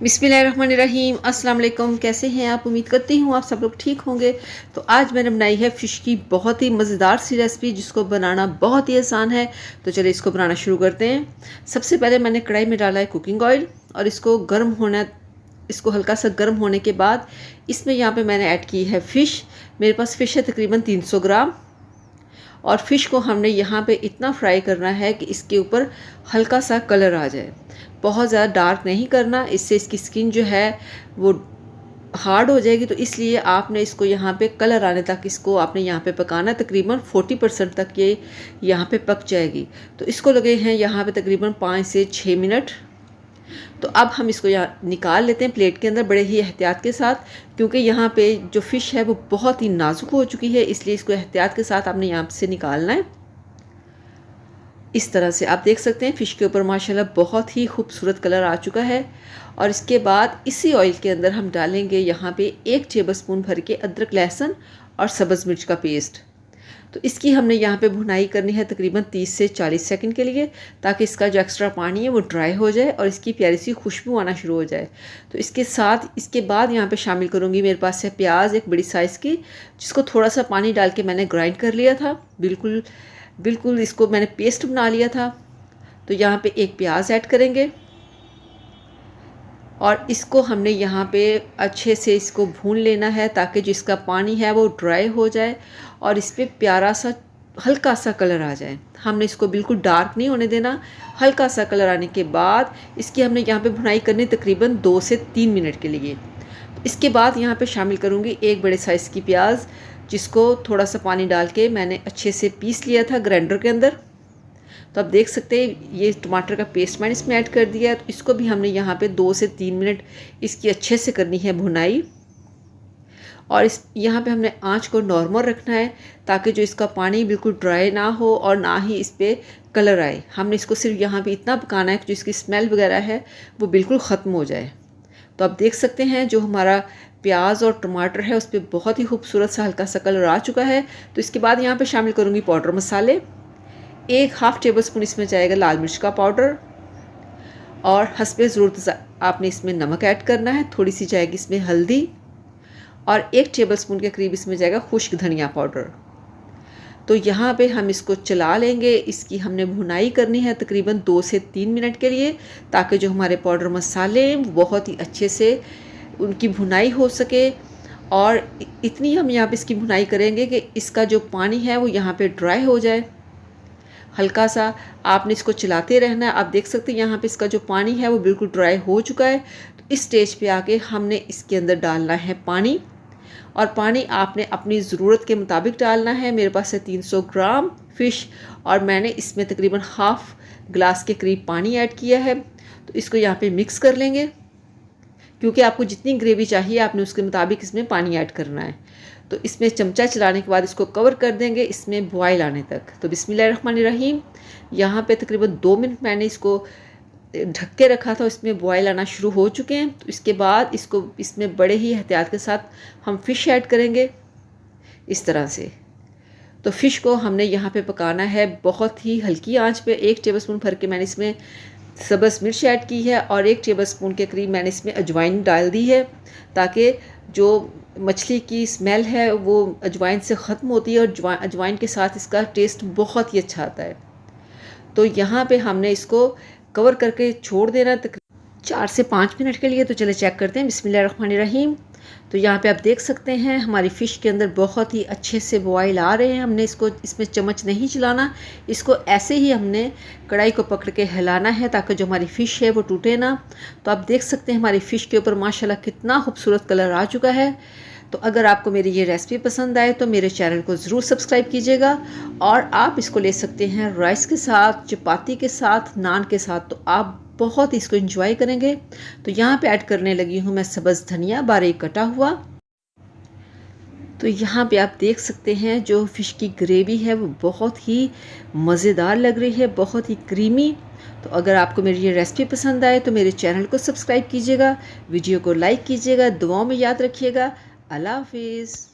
बिस्मिल्लाहिर्रहमानिर्रहीम। अस्सलाम वालेकुम। कैसे हैं आप? उम्मीद करती हूँ आप सब लोग ठीक होंगे। तो आज मैंने बनाई है फ़िश की बहुत ही मज़ेदार सी रेसिपी, जिसको बनाना बहुत ही आसान है। तो चलिए इसको बनाना शुरू करते हैं। सबसे पहले मैंने कढ़ाई में डाला है कुकिंग ऑयल और इसको हल्का सा गर्म होने के बाद इसमें यहाँ पे मैंने ऐड की है फ़िश। मेरे पास फ़िश है तकरीबन 300 ग्राम। और फ़िश को हमने यहाँ पे इतना फ्राई करना है कि इसके ऊपर हल्का सा कलर आ जाए। बहुत ज़्यादा डार्क नहीं करना, इससे इसकी स्किन जो है वो हार्ड हो जाएगी। तो इसलिए आपने इसको यहाँ पे कलर आने तक इसको आपने यहाँ पे पकाना। तकरीबन 40% तक ये यहाँ पे पक जाएगी। तो इसको लगे हैं यहाँ पे तकरीबन 5 से 6 मिनट। तो अब हम इसको यहाँ निकाल लेते हैं प्लेट के अंदर बड़े ही एहतियात के साथ, क्योंकि यहाँ पे जो फ़िश है वो बहुत ही नाजुक हो चुकी है, इसलिए इसको एहतियात के साथ आपने यहाँ से निकालना है। इस तरह से आप देख सकते हैं फ़िश के ऊपर माशाल्लाह बहुत ही खूबसूरत कलर आ चुका है। और इसके बाद इसी ऑयल के अंदर हम डालेंगे यहाँ पे 1 टेबलस्पून भर के अदरक, लहसुन और सब्ज़ मिर्च का पेस्ट। तो इसकी हमने यहाँ पे भुनाई करनी है तकरीबन 30 से 40 सेकंड के लिए, ताकि इसका जो एक्स्ट्रा पानी है वो ड्राई हो जाए और इसकी प्यारी सी खुशबू आना शुरू हो जाए। तो इसके बाद यहाँ पे शामिल करूँगी, मेरे पास है प्याज एक बड़ी साइज़ की, जिसको थोड़ा सा पानी डाल के मैंने ग्राइंड कर लिया था। बिल्कुल इसको मैंने पेस्ट बना लिया था। तो यहाँ पे एक प्याज ऐड करेंगे और इसको हमने यहाँ पे अच्छे से इसको भून लेना है, ताकि जो इसका पानी है वो ड्राई हो जाए और इस पर प्यारा सा हल्का सा कलर आ जाए। हमने इसको बिल्कुल डार्क नहीं होने देना। हल्का सा कलर आने के बाद इसकी हमने यहाँ पे भुनाई करनी तकरीबन 2 से 3 मिनट के लिए। इसके बाद यहाँ पे शामिल करूँगी एक बड़े साइज़ की प्याज, जिसको थोड़ा सा पानी डाल के मैंने अच्छे से पीस लिया था ग्राइंडर के अंदर। तो आप देख सकते हैं ये टमाटर का पेस्ट मैंने इसमें ऐड कर दिया है। तो इसको भी हमने यहाँ पे 2 से 3 मिनट इसकी अच्छे से करनी है भुनाई। और यहाँ पे हमने आंच को नॉर्मल रखना है, ताकि जो इसका पानी बिल्कुल ड्राई ना हो और ना ही इस पर कलर आए। हमने इसको सिर्फ यहाँ पे इतना पकाना है कि जो इसकी स्मेल वगैरह है वो बिल्कुल ख़त्म हो जाए। तो आप देख सकते हैं जो हमारा प्याज और टमाटर है उस पर बहुत ही खूबसूरत सा हल्का सा कलर आ चुका है। तो इसके बाद यहाँ पे शामिल करूँगी पाउडर मसाले। 1/2 टेबलस्पून इसमें जाएगा लाल मिर्च का पाउडर और हस्बे ज़रूरत आपने इसमें नमक ऐड करना है। थोड़ी सी जाएगी इसमें हल्दी और 1 टेबलस्पून के करीब इसमें जाएगा खुश्क धनिया पाउडर। तो यहाँ पे हम इसको चला लेंगे। इसकी हमने भुनाई करनी है तकरीबन 2 से 3 मिनट के लिए, ताकि जो हमारे पाउडर मसाले बहुत ही अच्छे से उनकी भुनाई हो सके। और इतनी हम यहाँ पे इसकी भुनाई करेंगे कि इसका जो पानी है वो यहाँ पे ड्राई हो जाए। हल्का सा आपने इसको चलाते रहना है। आप देख सकते हैं यहाँ पे इसका जो पानी है वो बिल्कुल ड्राई हो चुका है। तो इस स्टेज पे आके हमने इसके अंदर डालना है पानी, और पानी आपने अपनी ज़रूरत के मुताबिक डालना है। मेरे पास है 300 ग्राम फ़िश और मैंने इसमें तकरीबन हाफ़ ग्लास के करीब पानी ऐड किया है। तो इसको यहाँ पे मिक्स कर लेंगे, क्योंकि आपको जितनी ग्रेवी चाहिए आपने उसके मुताबिक इसमें पानी ऐड करना है। तो इसमें चमचा चलाने के बाद इसको कवर कर देंगे इसमें बॉयल आने तक। तो बिस्मिल्लाहिर्रहमानिर्रहीम। यहाँ पे तकरीबन 2 मिनट मैंने इसको ढक के रखा था, इसमें बॉयल आना शुरू हो चुके हैं। तो इसके बाद इसको इसमें बड़े ही एहतियात के साथ हम फ़िश ऐड करेंगे इस तरह से। तो फ़िश को हमने यहाँ पे पकाना है बहुत ही हल्की आंच पे। 1 टेबलस्पून भर के मैंने इसमें सब्ज़ मिर्च ऐड की है और 1 टेबलस्पून के करीब मैंने इसमें अजवाइन डाल दी है, ताकि जो मछली की स्मेल है वो अजवाइन से ख़त्म होती है और अजवाइन के साथ इसका टेस्ट बहुत ही अच्छा आता है। तो यहाँ पे हमने इसको कवर करके छोड़ देना तकरीबन 4 से 5 मिनट के लिए। तो चले चेक करते हैं। बिस्मिल्लाहिर्रहमानिर्रहीम। तो यहाँ पे आप देख सकते हैं हमारी फ़िश के अंदर बहुत ही अच्छे से बॉयल आ रहे हैं। हमने इसको इसमें चम्मच नहीं चलाना, इसको ऐसे ही हमने कढ़ाई को पकड़ के हिलाना है, ताकि जो हमारी फ़िश है वो टूटे ना। तो आप देख सकते हैं हमारी फ़िश के ऊपर माशाल्लाह कितना खूबसूरत कलर आ चुका है। तो अगर आपको मेरी ये रेसिपी पसंद आए तो मेरे चैनल को ज़रूर सब्सक्राइब कीजिएगा। और आप इसको ले सकते हैं राइस के साथ, चपाती के साथ, नान के साथ। तो आप बहुत इसको एंजॉय करेंगे। तो यहाँ पे ऐड करने लगी हूँ मैं सब्ज़ धनिया बारीक कटा हुआ। तो यहाँ पे आप देख सकते हैं जो फ़िश की ग्रेवी है वो बहुत ही मज़ेदार लग रही है, बहुत ही क्रीमी। तो अगर आपको मेरी ये रेसिपी पसंद आए तो मेरे चैनल को सब्सक्राइब कीजिएगा, वीडियो को लाइक कीजिएगा, दुआओं में याद रखिएगा। अल्लाह हाफिज़।